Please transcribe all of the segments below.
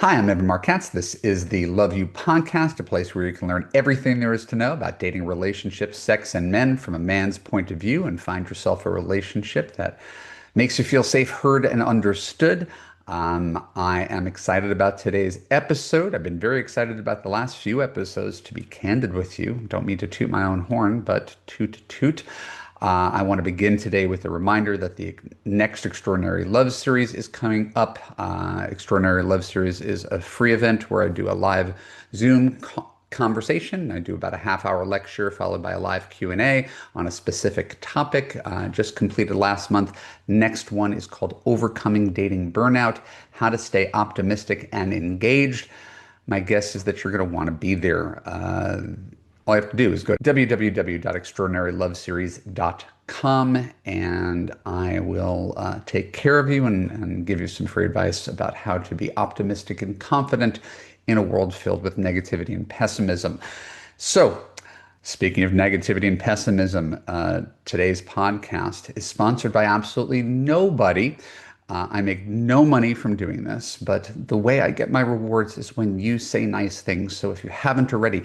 Hi, I'm Evan Marquez. This is the Love You podcast, a place where you can learn everything there is to know about dating, relationships, sex, and men from a man's point of view and find yourself a relationship that makes you feel safe, heard, and understood. I am excited about today's episode. I've been very excited about the last few episodes, to be candid with you. Don't mean to toot my own horn, but toot toot. I want to begin today with a reminder that the next Extraordinary Love Series is coming up. Extraordinary Love Series is a free event where I do a live Zoom conversation. I do about a half-hour lecture followed by a live Q&A on a specific topic. Just completed last month. Next one is called Overcoming Dating Burnout: How to Stay Optimistic and Engaged. My guess is that you're going to want to be there. All you have to do is go to www.extraordinaryloveseries.com and I will take care of you and give you some free advice about how to be optimistic and confident in a world filled with negativity and pessimism. So, speaking of negativity and pessimism, today's podcast is sponsored by absolutely nobody. I make no money from doing this, but the way I get my rewards is when you say nice things. So if you haven't already,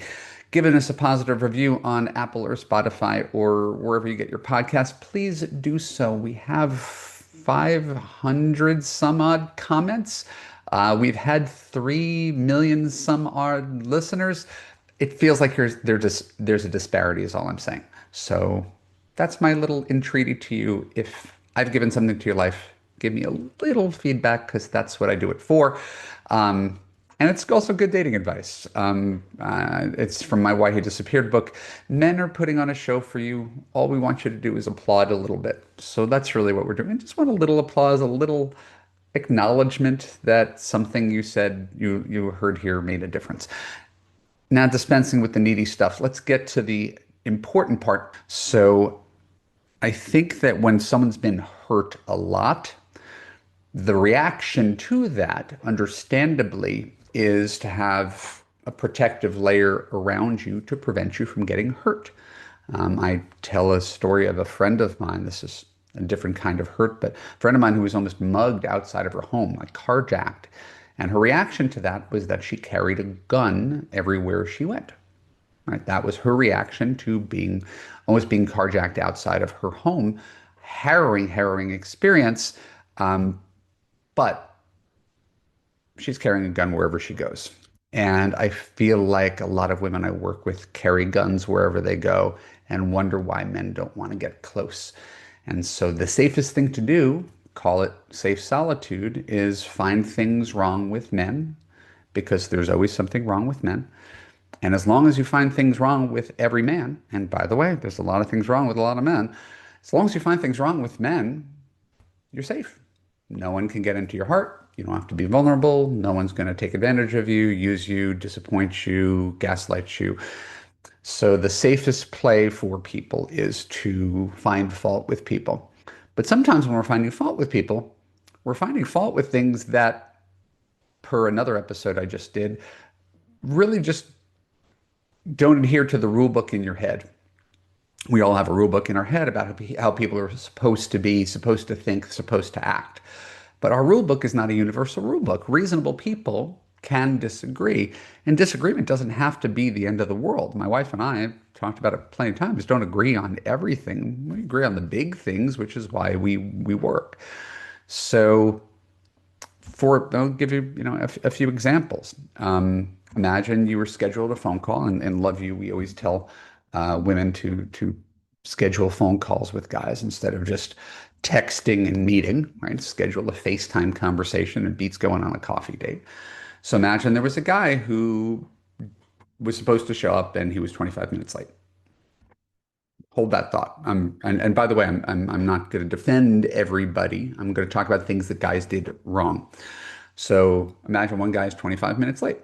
given us a positive review on Apple or Spotify or wherever you get your podcasts, please do so. We have 500 some odd comments. We've had 3 million some odd listeners. It feels like there's a disparity is all I'm saying. So that's my little entreaty to you. If I've given something to your life, give me a little feedback because that's what I do it for. And it's also good dating advice. It's from my Why He Disappeared book. Men are putting on a show for you. All we want you to do is applaud a little bit. So that's really what we're doing. Just want a little applause, a little acknowledgement that something you said, you heard here made a difference. Now, dispensing with the needy stuff, let's get to the important part. So I think that when someone's been hurt a lot, the reaction to that, understandably, is to have a protective layer around you to prevent you from getting hurt. I tell a story of a friend of mine. This is a different kind of hurt, but a friend of mine who was almost mugged outside of her home, like carjacked. And her reaction to that was that she carried a gun everywhere she went. Right? That was her reaction to almost being carjacked outside of her home. Harrowing, harrowing experience. But she's carrying a gun wherever she goes. And I feel like a lot of women I work with carry guns wherever they go and wonder why men don't want to get close. And so the safest thing to do, call it safe solitude, is find things wrong with men, because there's always something wrong with men. And as long as you find things wrong with every man, and by the way, there's a lot of things wrong with a lot of men, as long as you find things wrong with men, you're safe. No one can get into your heart. You don't have to be vulnerable. No one's going to take advantage of you, use you, disappoint you, gaslight you. So the safest play for people is to find fault with people. But sometimes when we're finding fault with people, we're finding fault with things that, per another episode I just did, really just don't adhere to the rule book in your head. We all have a rule book in our head about how people are supposed to be, supposed to think, supposed to act. But our rule book is not a universal rule book. Reasonable people can disagree, and disagreement doesn't have to be the end of the world. My wife and I have talked about it plenty of times. Don't agree on everything. We agree on the big things, which is why we work. So, I'll give you, a few examples. Imagine you were scheduled a phone call, and Love You, we always tell women to schedule phone calls with guys instead of just texting and meeting, right? Schedule a FaceTime conversation and beats going on a coffee date. So imagine there was a guy who was supposed to show up and he was 25 minutes late. Hold that thought. And by the way, I'm not going to defend everybody. I'm going to talk about things that guys did wrong. So imagine one guy is 25 minutes late.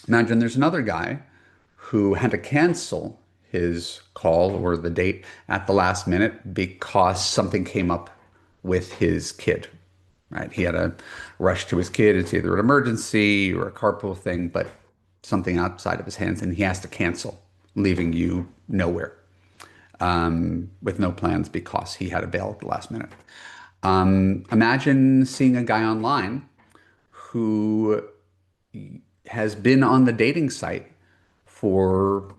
Imagine there's another guy who had to cancel his call or the date at the last minute because something came up with his kid, right? He had to rush to his kid. It's either an emergency or a carpool thing, but something outside of his hands, and he has to cancel, leaving you nowhere with no plans because he had to bail at the last minute. Imagine seeing a guy online who has been on the dating site for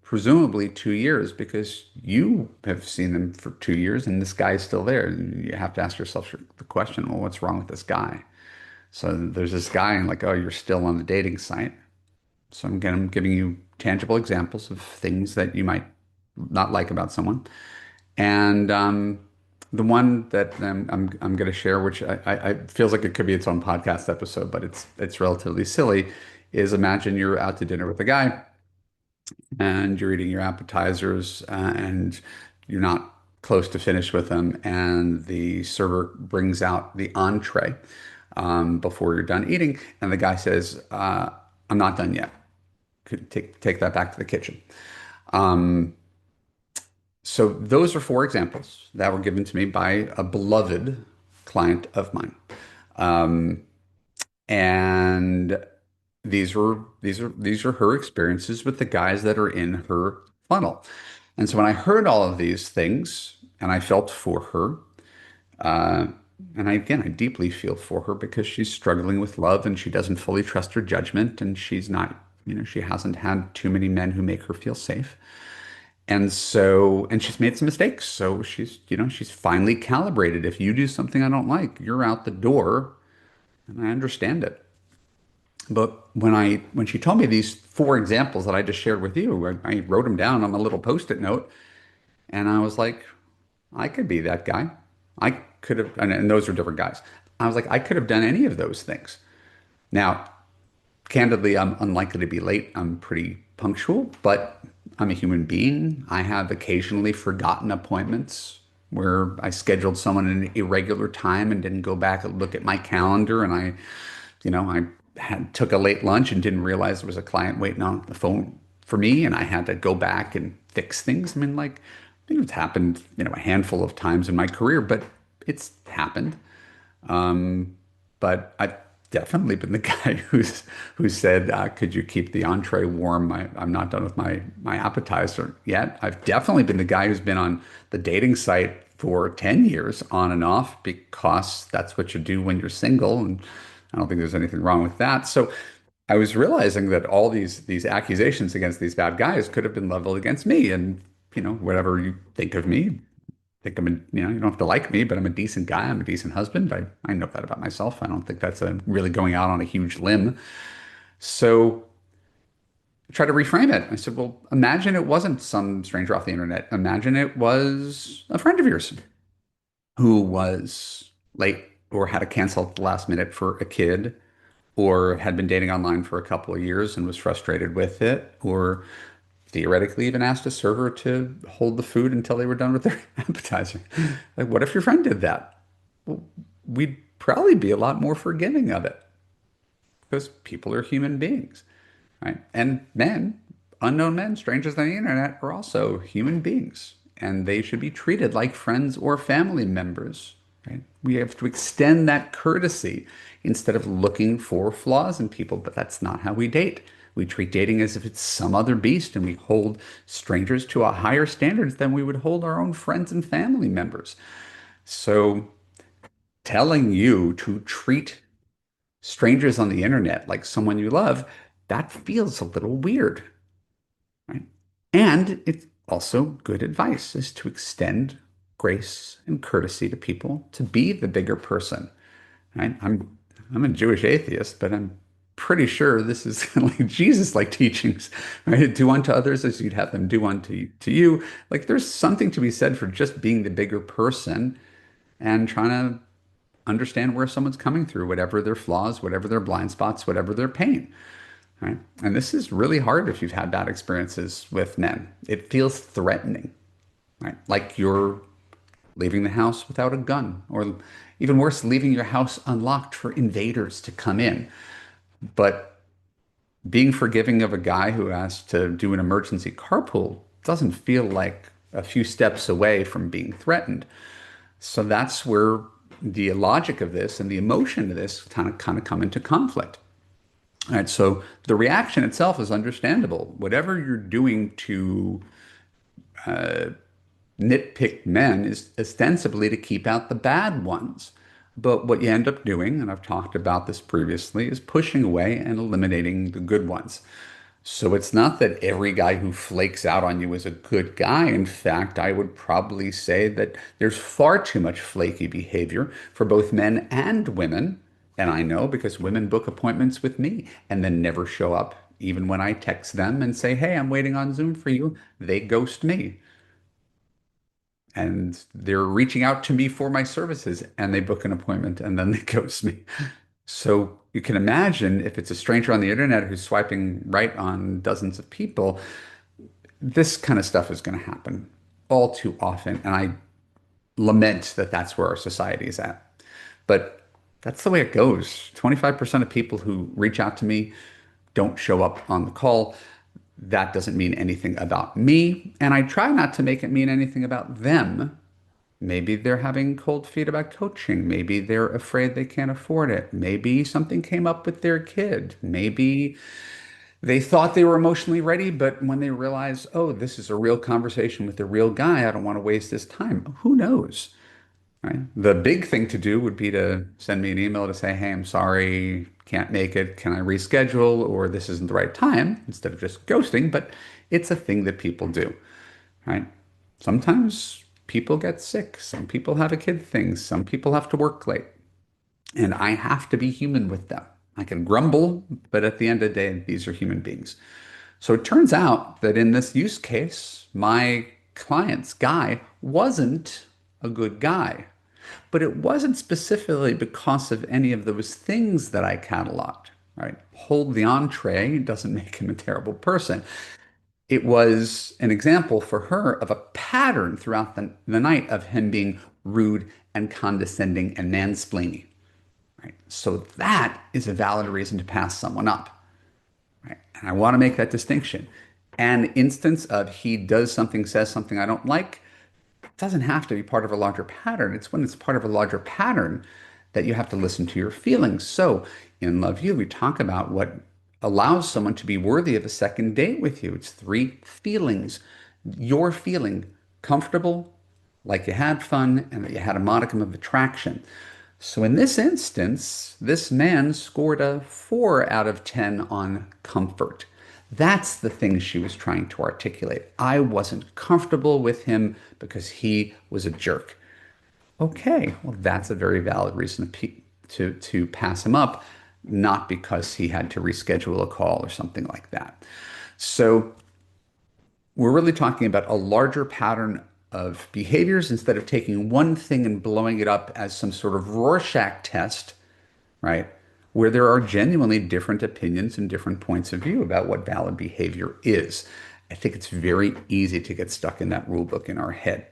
presumably 2 years because you have seen them for 2 years and this guy is still there. And you have to ask yourself the question, well, what's wrong with this guy? So there's this guy and like, oh, you're still on the dating site. So I'm giving you tangible examples of things that you might not like about someone. And the one that I'm going to share, which I feels like it could be its own podcast episode, but it's relatively silly, is imagine you're out to dinner with a guy and you're eating your appetizers and you're not close to finish with them, and the server brings out the entree before you're done eating, and the guy says, "I'm not done yet. Could take that back to the kitchen." Um, so those are four examples that were given to me by a beloved client of mine. Um, and these are her experiences with the guys that are in her funnel. And so when I heard all of these things and I felt for her, uh, and I deeply feel for her because she's struggling with love and she doesn't fully trust her judgment and she's not, she hasn't had too many men who make her feel safe. And so, and she's made some mistakes. So she's finally calibrated. If you do something I don't like, you're out the door, and I understand it. But when she told me these four examples that I just shared with you, I wrote them down on a little post-it note, and I was like, I could be that guy. I could have, and those are different guys. I was like, I could have done any of those things. Now, candidly, I'm unlikely to be late. I'm pretty punctual, but I'm a human being. I have occasionally forgotten appointments where I scheduled someone at an irregular time and didn't go back and look at my calendar, and I took a late lunch and didn't realize there was a client waiting on the phone for me, and I had to go back and fix things. I mean, like, it's happened, a handful of times in my career, but it's happened. But I've definitely been the guy who said, "Could you keep the entree warm? I'm not done with my appetizer yet." I've definitely been the guy who's been on the dating site for 10 years on and off because that's what you do when you're single, and I don't think there's anything wrong with that. So I was realizing that all these accusations against these bad guys could have been leveled against me, and whatever you think of me, think you don't have to like me, but I'm a decent guy. I'm a decent husband. I know that about myself. I don't think that's really going out on a huge limb. So I tried to reframe it. I said, well, imagine it wasn't some stranger off the internet. Imagine it was a friend of yours who was late or had to cancel at the last minute for a kid, or had been dating online for a couple of years and was frustrated with it, or theoretically even asked a server to hold the food until they were done with their appetizer. Like, what if your friend did that? Well, we'd probably be a lot more forgiving of it because people are human beings, right? And men, unknown men, strangers on the internet, are also human beings, and they should be treated like friends or family members, right? We have to extend that courtesy instead of looking for flaws in people, but that's not how we date. We treat dating as if it's some other beast, and we hold strangers to a higher standards than we would hold our own friends and family members. So telling you to treat strangers on the internet like someone you love, that feels a little weird, right? And it's also good advice is to extend grace and courtesy to people, to be the bigger person, right? I'm a Jewish atheist, but I'm pretty sure this is like Jesus-like teachings, right? Do unto others as you'd have them do unto you. Like, there's something to be said for just being the bigger person and trying to understand where someone's coming through, whatever their flaws, whatever their blind spots, whatever their pain, right? And this is really hard if you've had bad experiences with men. It feels threatening, right? Like you're leaving the house without a gun, or even worse, leaving your house unlocked for invaders to come in. But being forgiving of a guy who has to do an emergency carpool doesn't feel like a few steps away from being threatened. So that's where the logic of this and the emotion of this kind of come into conflict. All right, so the reaction itself is understandable. Whatever you're doing to nitpick men is ostensibly to keep out the bad ones. But what you end up doing, and I've talked about this previously, is pushing away and eliminating the good ones. So it's not that every guy who flakes out on you is a good guy. In fact, I would probably say that there's far too much flaky behavior for both men and women. And I know because women book appointments with me and then never show up. Even when I text them and say, hey, I'm waiting on Zoom for you, they ghost me. And they're reaching out to me for my services and they book an appointment and then they ghost me. So you can imagine if it's a stranger on the internet who's swiping right on dozens of people, this kind of stuff is going to happen all too often. And I lament that that's where our society is at. But that's the way it goes. 25% of people who reach out to me don't show up on the call. That doesn't mean anything about me. And I try not to make it mean anything about them. Maybe they're having cold feet about coaching. Maybe they're afraid they can't afford it. Maybe something came up with their kid. Maybe they thought they were emotionally ready, but when they realize, oh, this is a real conversation with a real guy, I don't want to waste this time. Who knows? Right? The big thing to do would be to send me an email to say, hey, I'm sorry, can't make it. Can I reschedule? Or this isn't the right time instead of just ghosting. But it's a thing that people do, right? Sometimes people get sick. Some people have a kid thing. Some people have to work late. And I have to be human with them. I can grumble, but at the end of the day, these are human beings. So it turns out that in this use case, my client's guy wasn't a good guy. But it wasn't specifically because of any of those things that I cataloged, right? Hold the entree doesn't make him a terrible person. It was an example for her of a pattern throughout the night of him being rude and condescending and mansplaining, right? So that is a valid reason to pass someone up, right? And I want to make that distinction. An instance of he does something, says something I don't like, doesn't have to be part of a larger pattern. It's when it's part of a larger pattern that you have to listen to your feelings. So in Love You, we talk about what allows someone to be worthy of a second date with you. It's three feelings. You're feeling comfortable, like you had fun, and that you had a modicum of attraction. So in this instance, this man scored a 4 out of 10 on comfort. That's the thing she was trying to articulate. I wasn't comfortable with him because he was a jerk. Okay, well, that's a very valid reason to pass him up, not because he had to reschedule a call or something like that. So we're really talking about a larger pattern of behaviors instead of taking one thing and blowing it up as some sort of Rorschach test, right? Where there are genuinely different opinions and different points of view about what valid behavior is. I think it's very easy to get stuck in that rule book in our head.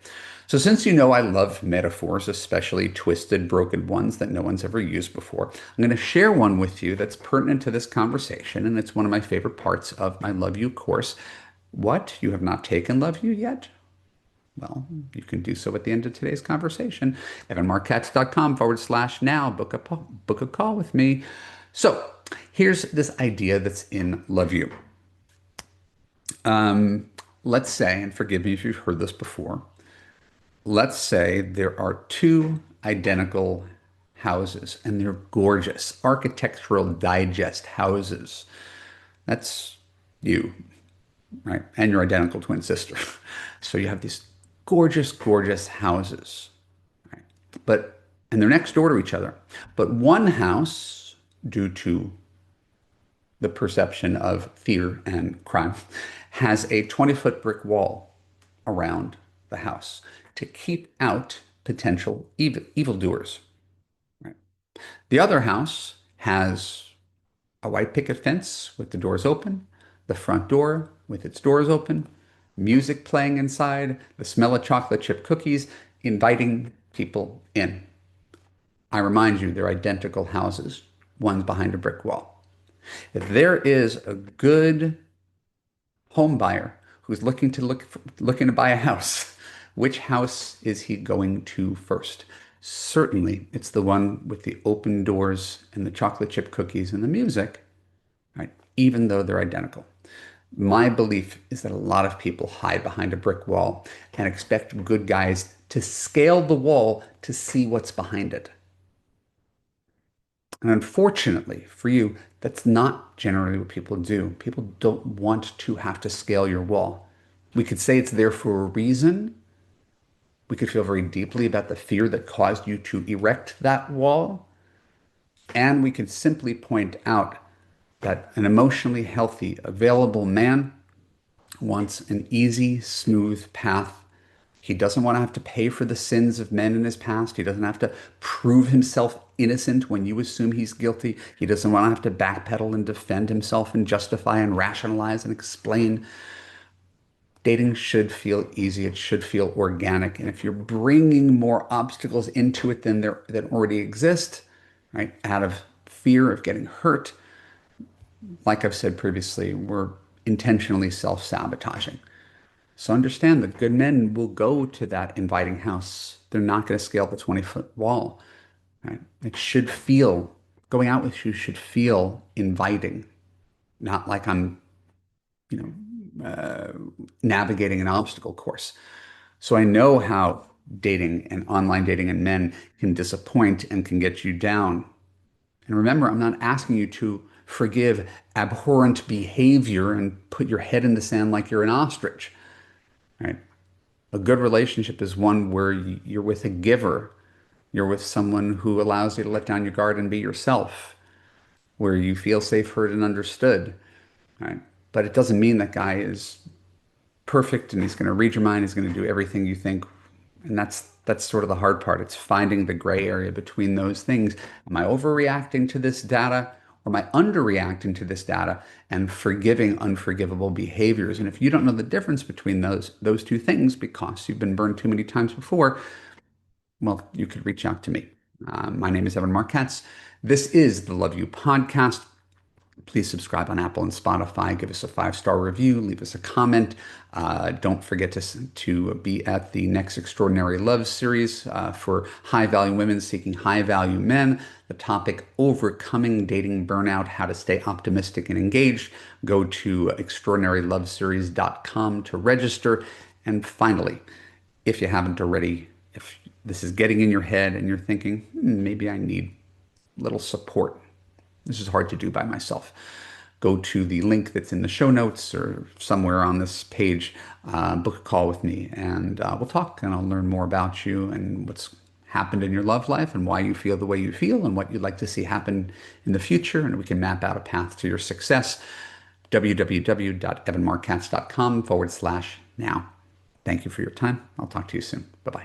So since you know I love metaphors, especially twisted, broken ones that no one's ever used before, I'm going to share one with you that's pertinent to this conversation, and it's one of my favorite parts of my Love You course. What? You have not taken Love You yet? Well, you can do so at the end of today's conversation. evanmarckatz.com/now. Book a call with me. So here's this idea that's in Love You. Um, let's say, and forgive me if you've heard this before, let's say there are two identical houses and they're gorgeous, Architectural Digest houses. That's you, right? And your identical twin sister. So you have these gorgeous, gorgeous houses, right? And they're next door to each other. But one house, due to the perception of fear and crime, has a 20-foot brick wall around the house to keep out potential evildoers. Right? The other house has a white picket fence with the doors open, the front door with its doors open, music playing inside, the smell of chocolate chip cookies, inviting people in. I remind you, they're identical houses, one's behind a brick wall. If there is a good home buyer who's looking to buy a house, which house is he going to first? Certainly, it's the one with the open doors and the chocolate chip cookies and the music, right? Even though they're identical. My belief is that a lot of people hide behind a brick wall and expect good guys to scale the wall to see what's behind it. And unfortunately for you, that's not generally what people do. People don't want to have to scale your wall. We could say it's there for a reason. We could feel very deeply about the fear that caused you to erect that wall. And we could simply point out that an emotionally healthy, available man wants an easy, smooth path. He doesn't want to have to pay for the sins of men in his past. He doesn't have to prove himself innocent when you assume he's guilty. He doesn't want to have to backpedal and defend himself and justify and rationalize and explain. Dating should feel easy. It should feel organic. And if you're bringing more obstacles into it than already exist, right, out of fear of getting hurt, like I've said previously, we're intentionally self-sabotaging. So understand that good men will go to that inviting house. They're not going to scale the 20-foot wall, right? It should feel, going out with you should feel inviting, not like I'm, you navigating an obstacle course. So I know how dating and online dating and men can disappoint and can get you down. And remember, I'm not asking you to forgive abhorrent behavior and put your head in the sand like you're an ostrich, right? A good relationship is one where you're with a giver. You're with someone who allows you to let down your guard and be yourself, where you feel safe, heard, and understood, right? But it doesn't mean that guy is perfect and he's going to read your mind. He's going to do everything you think. And that's sort of the hard part. It's finding the gray area between those things. Am I overreacting to this data? Or am I underreacting to this data and forgiving unforgivable behaviors? And if you don't know the difference between those two things because you've been burned too many times before, well, you could reach out to me. My name is Evan Marquez. This is the Love You Podcast. Please subscribe on Apple and Spotify. Give us a 5-star review. Leave us a comment. Don't forget to be at the next Extraordinary Love series for high-value women seeking high-value men. The topic, overcoming dating burnout, how to stay optimistic and engaged. Go to extraordinaryloveseries.com to register. And finally, if you haven't already, if this is getting in your head and you're thinking, maybe I need a little support. This is hard to do by myself. Go to the link that's in the show notes or somewhere on this page, book a call with me, and we'll talk and I'll learn more about you and what's happened in your love life and why you feel the way you feel and what you'd like to see happen in the future. And we can map out a path to your success. www.evanmarkatz.com/now. Thank you for your time. I'll talk to you soon. Bye-bye.